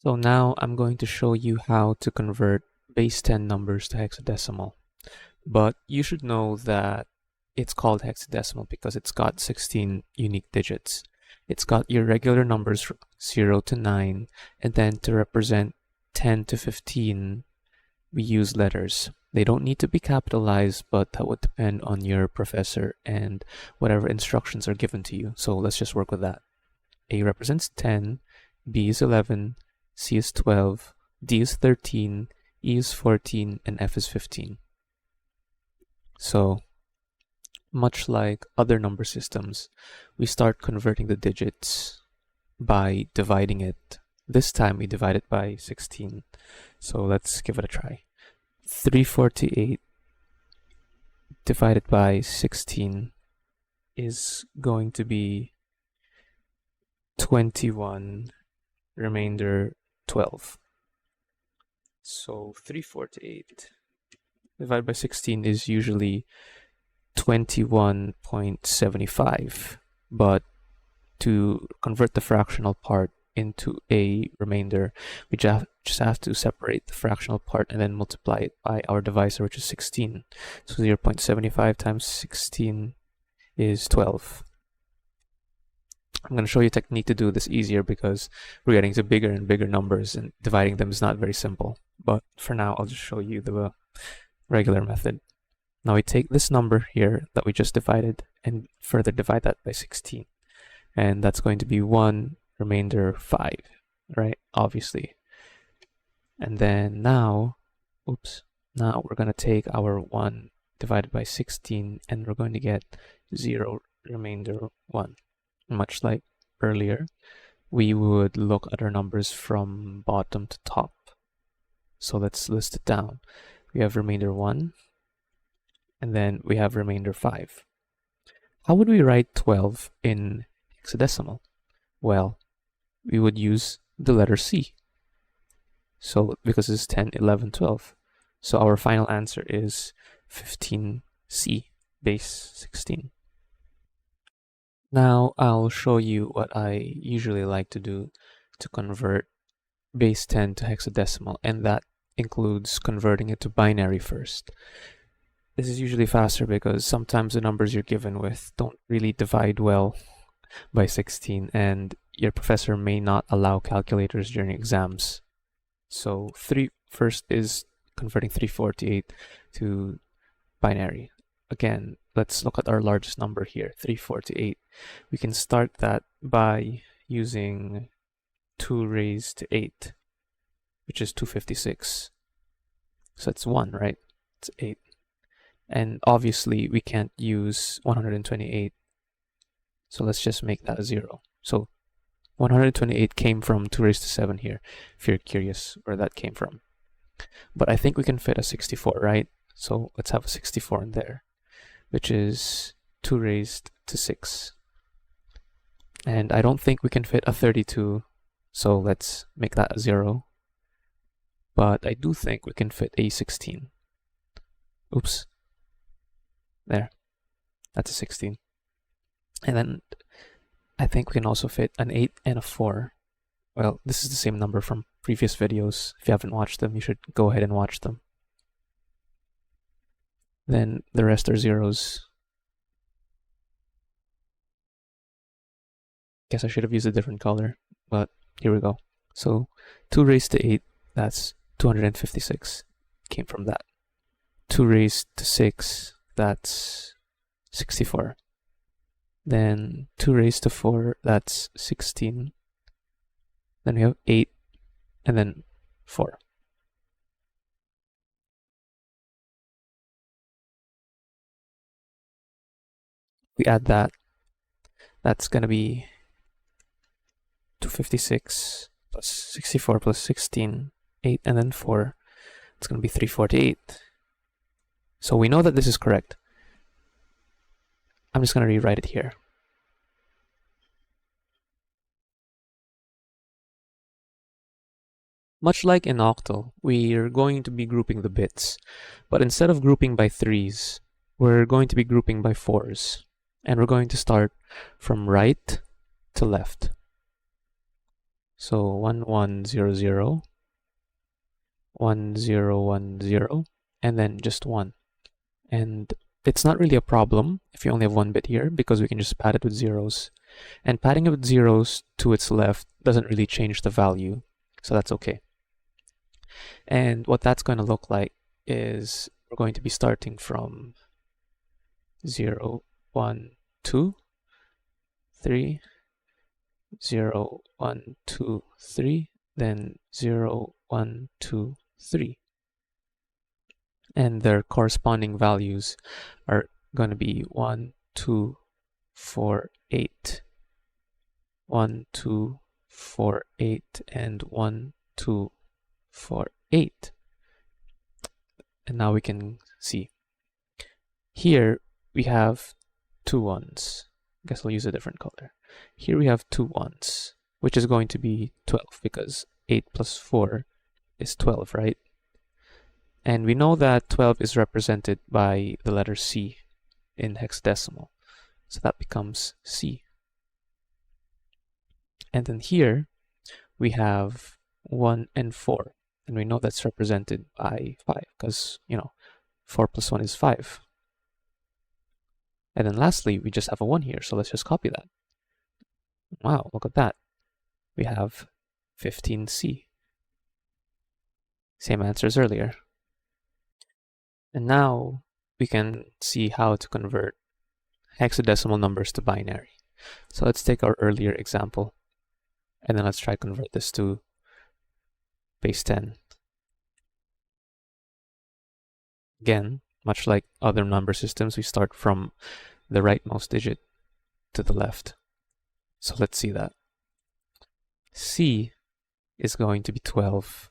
So now I'm going to show you how to convert base 10 numbers to hexadecimal. But you should know that it's called hexadecimal because it's got 16 unique digits. It's got your regular numbers from 0 to 9, and then to represent 10 to 15, we use letters. They don't need to be capitalized, but that would depend on your professor and whatever instructions are given to you. So let's just work with that. A represents 10, B is 11, C is 12, D is 13, E is 14, and F is 15. So, much like other number systems, we start converting the digits by dividing it. This time we divide it by 16. So let's give it a try. 348 divided by 16 is going to be 21, remainder 12. So 348 divided by 16 is usually 21.75, but to convert the fractional part into a remainder, we just have to separate the fractional part and then multiply it by our divisor, which is 16. So 0.75 times 16 is 12. I'm going to show you a technique to do this easier because we're getting to bigger and bigger numbers and dividing them is not very simple. But for now, I'll just show you the regular method. Now we take this number here that we just divided and further divide that by 16. And that's going to be 1, remainder 5, right? Obviously. And then now we're going to take our 1 divided by 16 and we're going to get 0, remainder 1. Much like earlier, we would look at our numbers from bottom to top. So let's list it down. We have remainder 1, and then we have remainder 5. How would we write 12 in hexadecimal? Well, we would use the letter C. So because it's 10, 11, 12. So our final answer is 15C, base 16. Now I'll show you what I usually like to do to convert base 10 to hexadecimal, and that includes converting it to binary first. This is usually faster because sometimes the numbers you're given with don't really divide well by 16, and your professor may not allow calculators during exams. So first is converting 348 to binary. Again, let's look at our largest number here, 348. We can start that by using 2 raised to 8, which is 256. So it's 1, right? It's 8. And obviously, we can't use 128. So let's just make that a 0. So 128 came from 2 raised to 7 here, if you're curious where that came from. But I think we can fit a 64, right? So let's have a 64 in there, which is 2 raised to 6. And I don't think we can fit a 32, so let's make that a 0. But I do think we can fit a 16. Oops. There. That's a 16. And then I think we can also fit an 8 and a 4. Well, this is the same number from previous videos. If you haven't watched them, you should go ahead and watch them. Then the rest are zeros. Guess I should have used a different color, but here we go. So 2 raised to 8, that's 256. Came from that. 2 raised to 6, that's 64. Then 2 raised to 4, that's 16. Then we have 8, and then 4. We add that, that's going to be 256 plus 64 plus 16, 8, and then 4. It's going to be 348. So we know that this is correct. I'm just going to rewrite it here. Much like in octal, we're going to be grouping the bits, but instead of grouping by 3s, we're going to be grouping by 4s. And we're going to start from right to left. So 1100, 1010, and then just 1. And it's not really a problem if you only have 1 bit here, because we can just pad it with zeros. And padding it with zeros to its left doesn't really change the value, so that's okay. And what that's going to look like is we're going to be starting from 0, 1, 2, 3, 0, 1, 2, 3, then 0, 1, 2, 3. And their corresponding values are going to be 1, 2, 4, 8, 1, 2, 4, 8, and 1, 2, 4, 8. And now we can see. Here we have 2 1s. I guess I'll use a different color. Here we have 2 1s, which is going to be 12 because 8 plus 4 is 12, right? And we know that 12 is represented by the letter C in hexadecimal. So that becomes C. And then here we have 1 and 4. And we know that's represented by 5 because, 4 plus 1 is 5. And then lastly, we just have a 1 here. So let's just copy that. Wow, look at that. We have 15C. Same answer as earlier. And now we can see how to convert hexadecimal numbers to binary. So let's take our earlier example, and then let's try to convert this to base 10. Again, much like other number systems, we start from the rightmost digit to the left. So let's see that. C is going to be 12.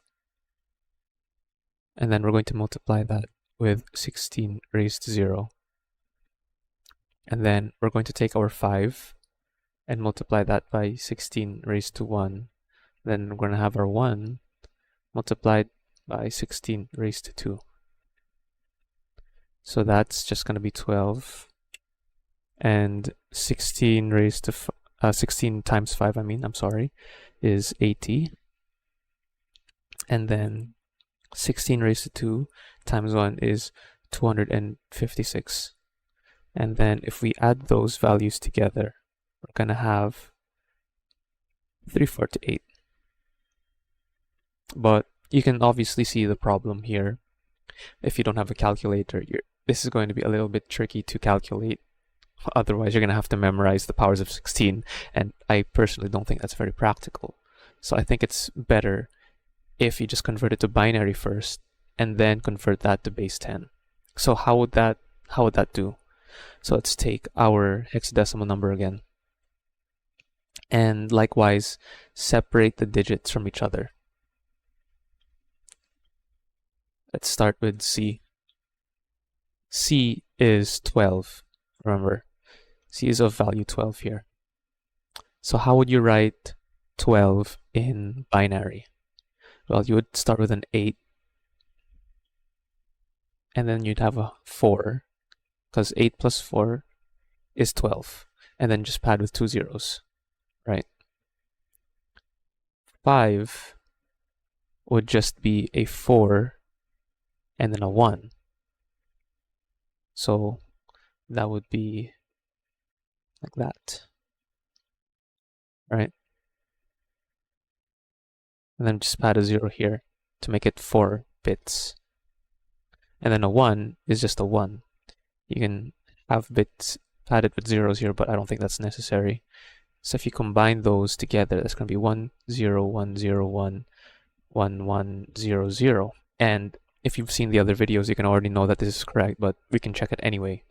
And then we're going to multiply that with 16 raised to 0. And then we're going to take our 5 and multiply that by 16 raised to 1. Then we're going to have our 1 multiplied by 16 raised to 2. So that's just going to be 12. And 16 raised to 16 times 5, is 80. And then 16 raised to 2 times 1 is 256. And then if we add those values together, we're going to have 348. But you can obviously see the problem here. If you don't have a calculator, this is going to be a little bit tricky to calculate. Otherwise, you're going to have to memorize the powers of 16. And I personally don't think that's very practical. So I think it's better if you just convert it to binary first and then convert that to base 10. So how would that do? So let's take our hexadecimal number again. And likewise, separate the digits from each other. Let's start with C. C is 12. Remember, C is of value 12 here. So how would you write 12 in binary? Well, you would start with an 8. And then you'd have a 4. Because 8 plus 4 is 12. And then just pad with 2 zeros, right? 5 would just be a 4 and then a 1. So that would be like that, right? And then just pad a 0 here to make it 4 bits. And then a 1 is just a 1. You can have bits padded with zeros here, but I don't think that's necessary. So if you combine those together, that's going to be 1 0 1 0 1 1 1 0 0. And if you've seen the other videos, you can already know that this is correct, but we can check it anyway.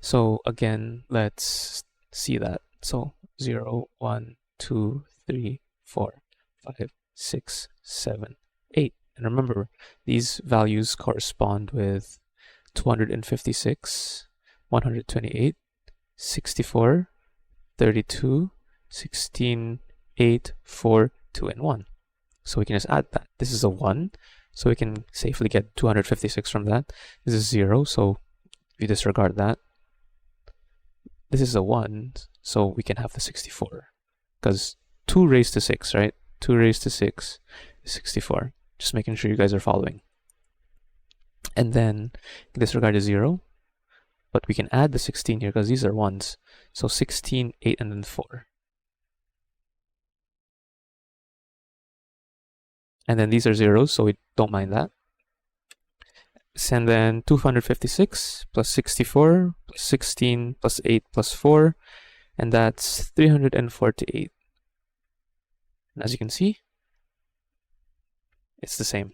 So again, let's see that. So 0 1 2 3 4 5 6 7 8. And remember, these values correspond with 256, 128, 64, 32, 16, 8, 4, 2, and 1. So we can just add that. This is a 1, so we can safely get 256 from that. This is 0, so we disregard that. This is a 1, so we can have the 64, because 2 raised to 6, right? 2 raised to 6 is 64. Just making sure you guys are following. And then disregard the 0, but we can add the 16 here because these are 1s. So 16, 8, and then 4. And then these are 0s, so we don't mind that. And then 256 plus 64 plus 16 plus 8 plus 4, and that's 348. And as you can see, it's the same.